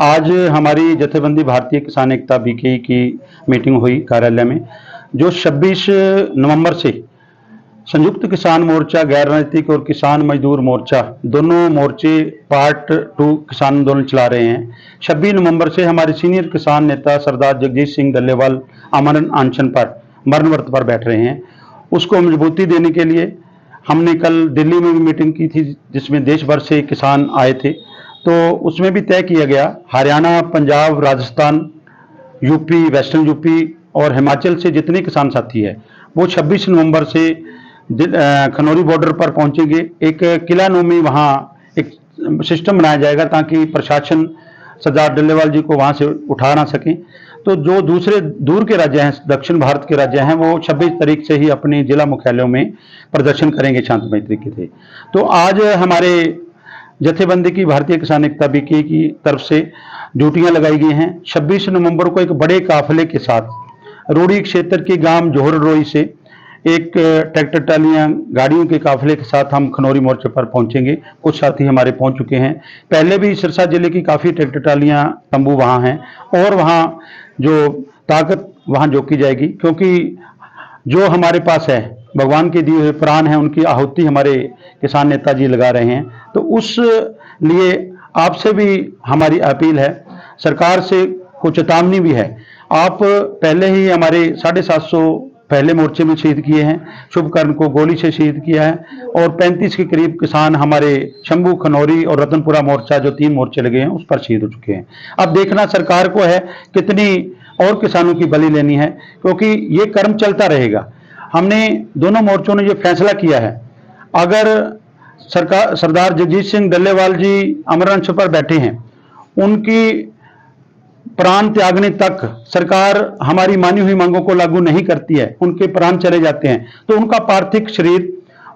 आज हमारी जथेबंदी भारतीय किसान एकता बीके की मीटिंग हुई कार्यालय में, जो 26 नवंबर से संयुक्त किसान मोर्चा, गैर राजनीतिक और किसान मजदूर मोर्चा दोनों मोर्चे पार्ट 2 किसान आंदोलन चला रहे हैं। 26 नवंबर से हमारे सीनियर किसान नेता सरदार जगजीत सिंह डल्लेवाल आमरण अनशन पर, मरण व्रत पर बैठ रहे हैं। उसको मजबूती देने के लिए हमने कल दिल्ली में भी मीटिंग की थी, जिसमें देश भर से किसान आए थे। तो उसमें भी तय किया गया, Haryana, Punjab, Rajasthan, UP, western UP और हिमाचल से जितने किसान साथी है वो 26 नवंबर से खनौरी बॉर्डर पर पहुंचेंगे। एक किला नूमी वहाँ एक सिस्टम बनाया जाएगा ताकि प्रशासन सरदार डल्लेवाल जी को वहाँ से उठा ना सकें। तो जो दूसरे दूर के राज्य हैं, दक्षिण भारत के राज्य हैं, वो 26 तारीख से ही अपने जिला मुख्यालयों में प्रदर्शन करेंगे शांतिमय तरीके से। तो आज हमारे जथेबंदी की भारतीय किसान एकता बीके की तरफ से ड्यूटियां लगाई गई हैं। 26 नवंबर को एक बड़े काफिले के साथ रोड़ी क्षेत्र के गांव जोहर रोई से एक ट्रैक्टर ट्रालियां गाड़ियों के काफिले के साथ हम खनौरी मोर्चे पर पहुंचेंगे। कुछ साथी हमारे पहुंच चुके हैं। पहले भी सिरसा जिले की काफ़ी ट्रैक्टर ट्रालियां तंबू वहाँ हैं और वहाँ जो ताकत वहाँ झोंकी जाएगी, क्योंकि जो हमारे पास है भगवान के दिए हुए प्राण हैं, उनकी आहुति हमारे किसान नेताजी लगा रहे हैं। तो उस लिए आपसे भी हमारी अपील है, सरकार से कुछ चेतावनी भी है। आप पहले ही हमारे 750 पहले मोर्चे में शहीद किए हैं, शुभकर्ण को गोली से शहीद किया है और 35 के करीब किसान हमारे शंभू, खनौरी और रतनपुरा मोर्चा, जो 3 मोर्चे लगे हैं, उस पर शहीद हो चुके हैं। अब देखना सरकार को है कितनी और किसानों की बलि लेनी है, क्योंकि ये कर्म चलता रहेगा। हमने दोनों मोर्चों ने ये फैसला किया है, अगर सरदार जगजीत सिंह डल्लेवाल जी अमर अनशन पर बैठे हैं, उनकी प्राण त्यागने तक सरकार हमारी मानी हुई मांगों को लागू नहीं करती है, उनके प्राण चले जाते हैं, तो उनका पार्थिव शरीर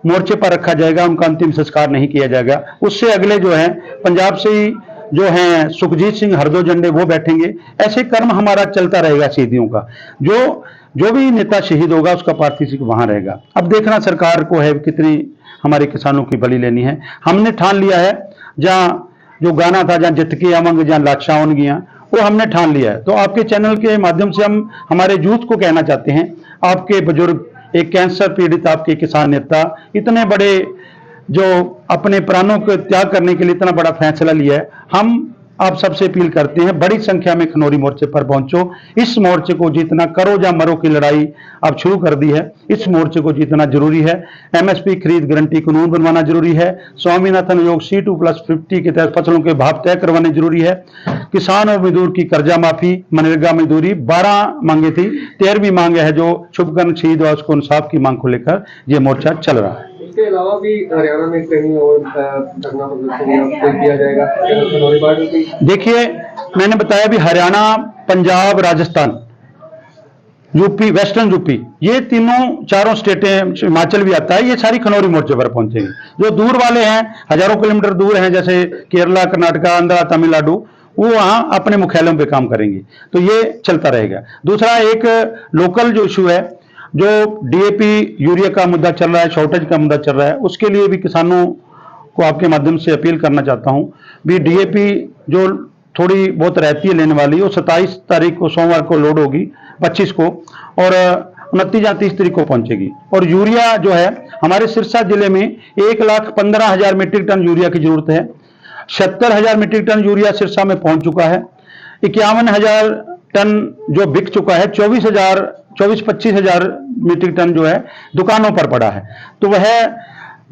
मोर्चे पर रखा जाएगा, उनका अंतिम संस्कार नहीं किया जाएगा। उससे अगले जो है पंजाब से ही जो हैं सुखजीत सिंह हरदो झंडे, वो बैठेंगे। ऐसे कर्म हमारा चलता रहेगा शहीदियों का। जो भी नेता शहीद होगा उसका पार्थिव शरीर वहां रहेगा। अब देखना सरकार को है कितनी हमारे किसानों की बलि लेनी है। हमने ठान लिया है, जहां जो गाना था, जहां जित के अमंग जहां लाचावन गया, वो हमने ठान लिया है। तो आपके चैनल के माध्यम से हम हमारे यूथ को कहना चाहते हैं, आपके बुजुर्ग, एक कैंसर पीड़ित आपके किसान नेता, इतने बड़े जो अपने प्राणों को त्याग करने के लिए इतना बड़ा फैसला लिया है, हम आप सबसे अपील करते हैं बड़ी संख्या में खनौरी मोर्चे पर पहुंचो। इस मोर्चे को जीतना, करो या मरो की लड़ाई अब शुरू कर दी है। इस मोर्चे को जीतना जरूरी है। एमएसपी खरीद गारंटी कानून बनवाना जरूरी है। स्वामीनाथन योग C2+50 के तहत फसलों के भाव तय करवाने जरूरी है। किसान और मजदूर की कर्जा माफी, मनरेगा मजदूरी, 12 मांगे थी, 13वीं मांग है जो शुभकर्ण शहीद हुआ, उसको इंसाफ की मांग को लेकर यह मोर्चा चल रहा है। इसके अलावा भी हरियाणा में कहीं और धरना प्रदर्शन किया जाएगा? देखिए, मैंने बताया भी Haryana, Punjab, Rajasthan, UP, western UP, ये चारों स्टेटें, हिमाचल भी आता है, ये सारी खनौरी मोर्चे पर पहुंचेंगे। जो दूर वाले हैं, हजारों किलोमीटर दूर हैं, जैसे केरला, कर्नाटका, आंध्रा, तमिलनाडु, वो वहां अपने मुख्यालयों पे काम करेंगे। तो ये चलता रहेगा। दूसरा, एक लोकल जो इशू है, जो डीएपी यूरिया का मुद्दा चल रहा है, शॉर्टेज का मुद्दा चल रहा है, उसके लिए भी किसानों को आपके माध्यम से अपील करना चाहता हूं भी डीएपी जो थोड़ी बहुत रहती है लेने वाली, वो 27 तारीख को सोमवार को लोड होगी, 25 को, और 29 या 30 तारीख को पहुंचेगी। और यूरिया जो है, हमारे सिरसा जिले में 1,15,000 मीट्रिक टन यूरिया की जरूरत है। 70,000 मीट्रिक टन यूरिया सिरसा में पहुंच चुका है। 51,000 टन जो बिक चुका है। 24-25,000 मीट्रिक टन जो है दुकानों पर पड़ा है। तो वह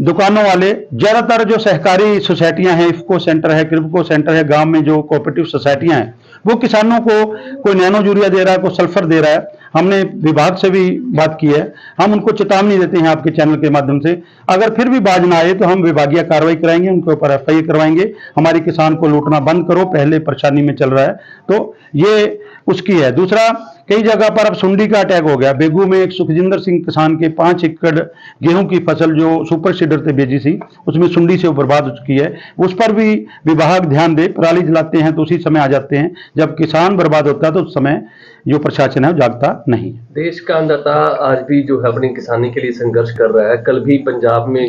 दुकानों वाले, ज्यादातर जो सहकारी सोसाइटियां हैं, इफ्को सेंटर है, क्रिप्को सेंटर है, गांव में जो कोऑपरेटिव सोसाइटियां हैं, वो किसानों को कोई नैनो यूरिया दे रहा है, कोई सल्फर दे रहा है। हमने विभाग से भी बात की है, हम उनको चेतावनी देते हैं आपके चैनल के माध्यम से, अगर फिर भी बाज ना आए तो हम विभागीय कार्रवाई कराएंगे, उनके ऊपर एफआईआर करवाएंगे। हमारे किसान को लूटना बंद करो, पहले परेशानी में चल रहा है। तो ये उसकी है। दूसरा, कई जगह पर अब सुंडी का अटैक हो गया। बेगू में एक सुखजिंदर सिंह किसान के 5 एकड़ गेहूं की फसल जो सुपर सीडर से भेजी थी, उसमें सुंडी से बर्बाद हो चुकी है। उस पर भी विभाग ध्यान दे। पराली जलाते हैं तो उसी समय आ जाते हैं, जब किसान बर्बाद होता है तो उस समय जो प्रशासन है वो जागता नहीं। देश का अन्नदाता आज भी जो है अपनी किसानी के लिए संघर्ष कर रहा है। कल भी पंजाब में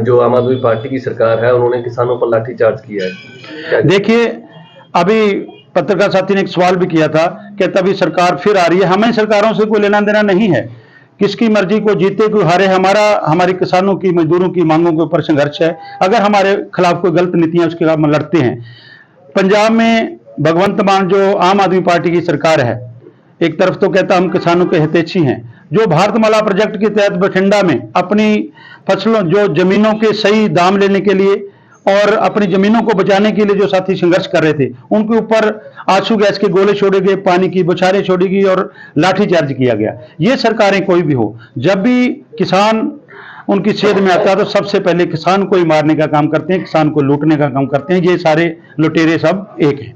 जो आम आदमी पार्टी की सरकार है, उन्होंने किसानों पर लाठीचार्ज किया है। देखिए, अभी पत्रकार साथी ने एक सवाल भी किया था कि तभी सरकार फिर आ रही है। हमें सरकारों से कोई लेना देना नहीं है, किसकी मर्जी को जीते कोई हारे, हमारे किसानों की मजदूरों की मांगों के ऊपर संघर्ष है। अगर हमारे खिलाफ कोई गलत नीतियां उसके खिलाफ हम लड़ते हैं। पंजाब में भगवंत मान जो आम आदमी पार्टी की सरकार है, एक तरफ तो कहता हम किसानों के हितैषी हैं, जो भारतमाला प्रोजेक्ट के तहत बठिंडा में अपनी फसलों जो जमीनों के सही दाम लेने के लिए और अपनी जमीनों को बचाने के लिए जो साथी संघर्ष कर रहे थे, उनके ऊपर आंसू गैस के गोले छोड़े गए, पानी की बौछारें छोड़ी गई और लाठीचार्ज किया गया। ये सरकारें कोई भी हो, जब भी किसान उनकी सेध में आता है तो सबसे पहले किसान को ही मारने का काम करते हैं, किसान को लूटने का काम करते हैं। ये सारे लुटेरे सब एक हैं।